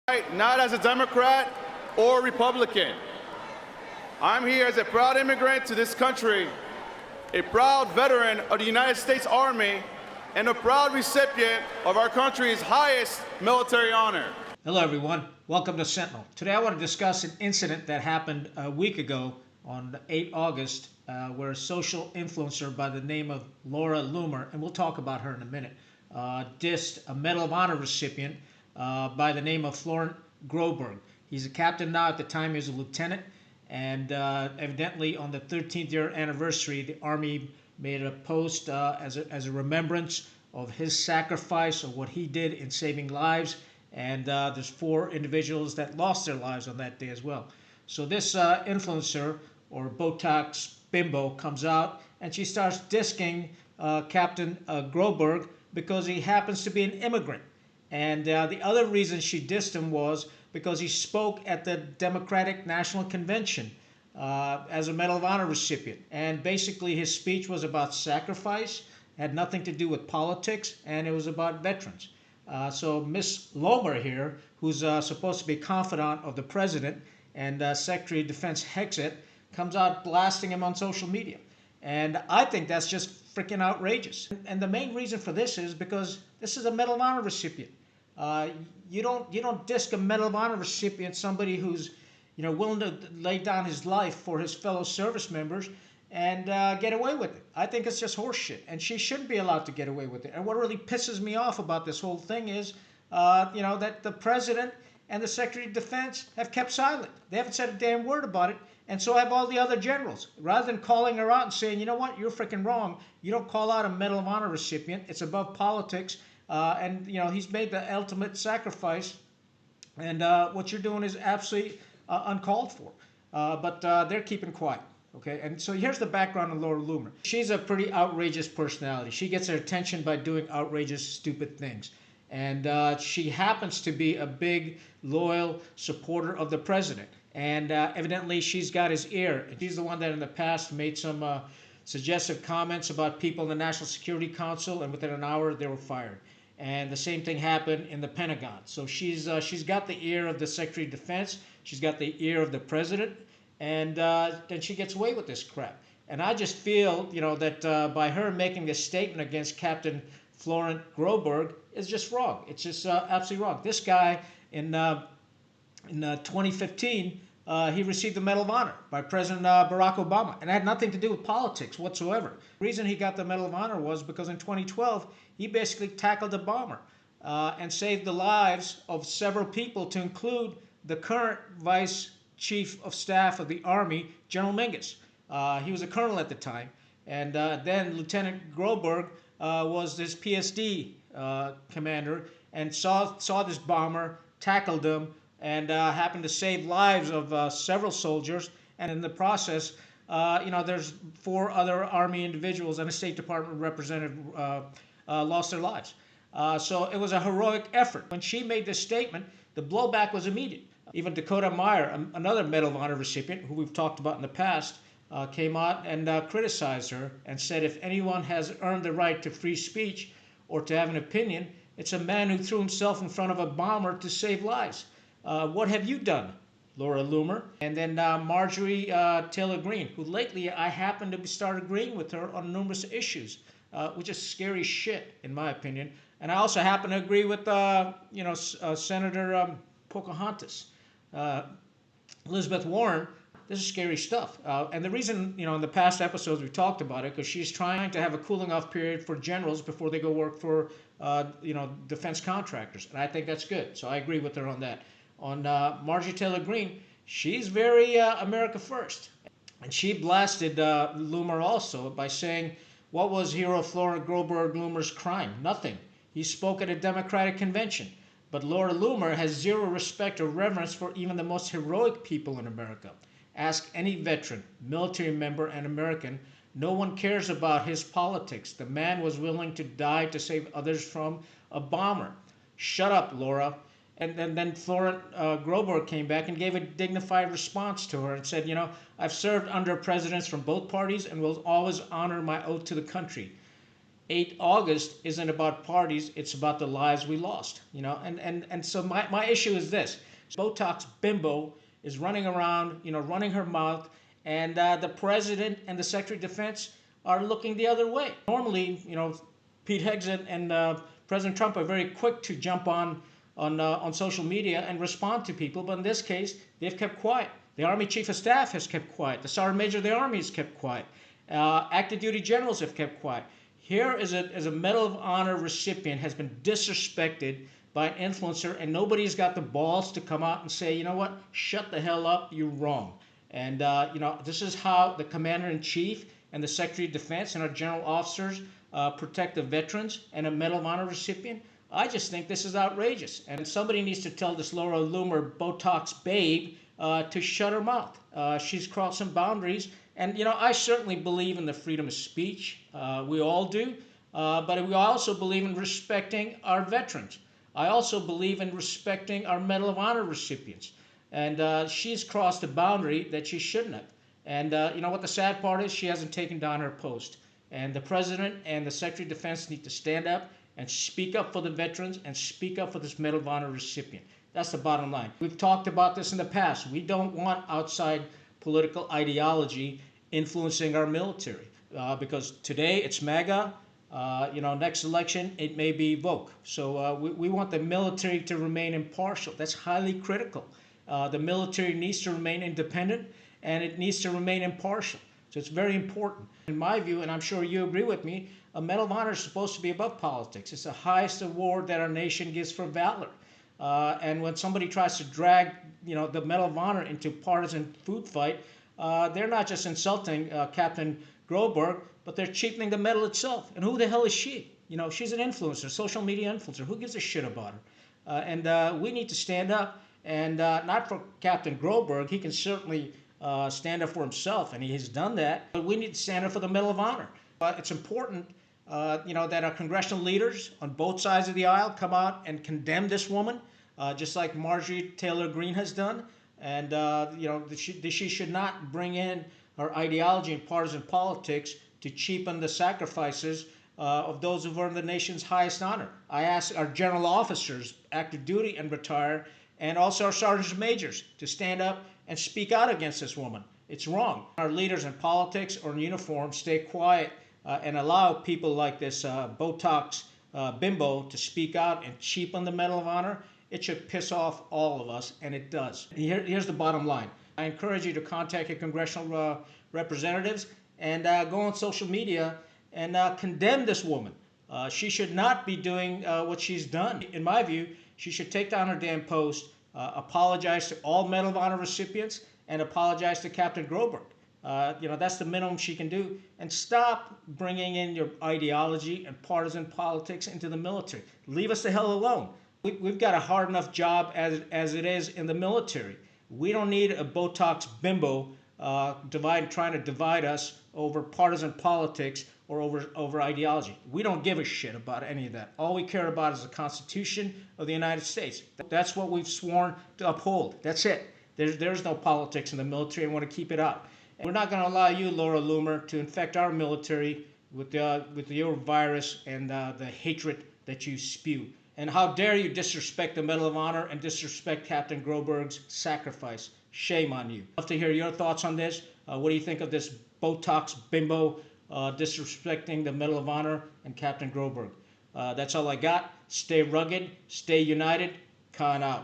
Not as a Democrat or Republican. I'm here as a proud immigrant to this country, a proud veteran of the United States Army, and a proud recipient of our country's highest military honor. Hello everyone, welcome to Sentinel. Today I want to discuss an incident that happened a week ago on 8 August where a social influencer by the name of Loomer, and we'll talk about her in a minute, dissed a Medal of Honor recipient by the name of Flora Groberg. He's a captain now. At the time he was a lieutenant, and evidently on the 13th year anniversary the Army made a post as a remembrance of his sacrifice, of what he did in saving lives. And there's 4 individuals that lost their lives on that day as well. So this influencer, or Botox Bimbo, comes out and she starts dissing Captain Groberg because he happens to be an immigrant. And the other reason she dissed him was because he spoke at the Democratic National Convention as a Medal of Honor recipient. And basically his speech was about sacrifice, had nothing to do with politics, and it was about veterans. So Miss Loomer here, who's supposed to be confidant of the president and Secretary of Defense Hexit, comes out blasting him on social media. And I think that's just freaking outrageous. And the main reason for this is because this is a Medal of Honor recipient. You don't diss a Medal of Honor recipient, somebody who's willing to lay down his life for his fellow service members, and get away with it. I think it's just horseshit, and she shouldn't be allowed to get away with it. And what really pisses me off about this whole thing is, that the president and the Secretary of Defense have kept silent. They haven't said a damn word about it, and so have all the other generals. Rather than calling her out and saying, you know what, you're freaking wrong. You don't call out a Medal of Honor recipient. It's above politics, and he's made the ultimate sacrifice, and what you're doing is absolutely uncalled for. But they're keeping quiet. Okay, and so here's the background on Flora Groberg. She's a pretty outrageous personality. She gets her attention by doing outrageous, stupid things. And she happens to be a big, loyal supporter of the president. And evidently she's got his ear. And she's the one that in the past made some suggestive comments about people in the National Security Council, and within an hour they were fired. And the same thing happened in the Pentagon. So she's got the ear of the Secretary of Defense. She's got the ear of the president. And then she gets away with this crap. And I just feel, that by her making this statement against Captain Flora Groberg is just wrong. It's just absolutely wrong. This guy in 2015, he received the Medal of Honor by President Barack Obama, and it had nothing to do with politics whatsoever. The reason he got the Medal of Honor was because in 2012 he basically tackled a bomber and saved the lives of several people, to include the current Vice Chief of Staff of the Army, General Mingus. He was a colonel at the time, and then Lieutenant Groberg was this PSD commander, and saw this bomber, tackled him, and happened to save lives of several soldiers. And in the process, there's 4 other Army individuals and a State Department representative lost their lives. So it was a heroic effort. When she made this statement, the blowback was immediate. Even Dakota Meyer, another Medal of Honor recipient who we've talked about in the past, came out and criticized her and said, if anyone has earned the right to free speech or to have an opinion, it's a man who threw himself in front of a bomber to save lives. What have you done, Flora Loomer? And then Marjorie Taylor Greene, who lately I happen to start agreeing with her on numerous issues, which is scary shit in my opinion. And I also happen to agree with Senator Pocahontas. Elizabeth Warren. This is scary stuff. And the reason, in the past episodes we talked about it, because she's trying to have a cooling off period for generals before they go work for, defense contractors. And I think that's good. So I agree with her on that. On Marjorie Taylor Greene, she's very America first. And she blasted Loomer also by saying, what was Hero Flora Groberg Loomer's crime? Nothing. He spoke at a Democratic convention. But Flora Loomer has zero respect or reverence for even the most heroic people in America. Ask any veteran, military member, and American. No one cares about his politics. The man was willing to die to save others from a bomber. Shut up, Laura. And then Flora Groberg came back and gave a dignified response to her and said, I've served under presidents from both parties and will always honor my oath to the country. 8 August isn't about parties, it's about the lives we lost, and so my issue is this. Botox Bimbo is running around, running her mouth, and the president and the Secretary of Defense are looking the other way. Normally, Pete Hegseth and President Trump are very quick to jump on social media and respond to people, but in this case, they've kept quiet. The Army Chief of Staff has kept quiet. The Sergeant Major of the Army has kept quiet. Active duty generals have kept quiet. Here is a Medal of Honor recipient has been disrespected by an influencer, and nobody's got the balls to come out and say, you know what, shut the hell up, you're wrong. And this is how the Commander-in-Chief and the Secretary of Defense and our general officers protect the veterans and a Medal of Honor recipient. I just think this is outrageous, and somebody needs to tell this Laura Loomer Botox babe to shut her mouth. She's crossing boundaries, and I certainly believe in the freedom of speech. We all do, but we also believe in respecting our veterans. I also believe in respecting our Medal of Honor recipients, and she's crossed a boundary that she shouldn't have. And you know what the sad part is? She hasn't taken down her post. And the President and the Secretary of Defense need to stand up and speak up for the veterans and speak up for this Medal of Honor recipient. That's the bottom line. We've talked about this in the past. We don't want outside political ideology influencing our military because today it's MAGA. Next election it may be Vogue. So we want the military to remain impartial. That's highly critical. The military needs to remain independent and it needs to remain impartial. So it's very important. In my view, and I'm sure you agree with me, a Medal of Honor is supposed to be above politics. It's the highest award that our nation gives for valor. And when somebody tries to drag, the Medal of Honor into partisan food fight, they're not just insulting Captain Groberg, but they're cheapening the medal itself. And who the hell is she? She's an influencer, social media influencer. Who gives a shit about her? And we need to stand up, and not for Captain Groberg. He can certainly stand up for himself, and he has done that. But we need to stand up for the Medal of Honor. It's important, that our congressional leaders on both sides of the aisle come out and condemn this woman, just like Marjorie Taylor Greene has done. And she should not bring in her ideology and partisan politics to cheapen the sacrifices of those who've earned the nation's highest honor. I ask our general officers, active duty and retired, and also our sergeants and majors to stand up and speak out against this woman. It's wrong. Our leaders in politics or in uniform stay quiet and allow people like this Botox Bimbo to speak out and cheapen the Medal of Honor. It should piss off all of us, and it does. Here's the bottom line. I encourage you to contact your congressional representatives and go on social media and condemn this woman. She should not be doing what she's done. In my view, she should take down her damn post, apologize to all Medal of Honor recipients, and apologize to Captain Groberg. That's the minimum she can do. And stop bringing in your ideology and partisan politics into the military. Leave us the hell alone. We've got a hard enough job as it is in the military. We don't need a Botox Bimbo trying to divide us over partisan politics or over ideology. We don't give a shit about any of that. All we care about is the Constitution of the United States. That's what we've sworn to uphold. That's it. There's no politics in the military. I want to keep it out. And we're not going to allow you, Laura Loomer, to infect our military with your virus and the hatred that you spew. And how dare you disrespect the Medal of Honor and disrespect Captain Groberg's sacrifice. Shame on you. I'd love to hear your thoughts on this. What do you think of this Botox Bimbo disrespecting the Medal of Honor and Captain Groberg? That's all I got. Stay rugged, stay united. Khan out.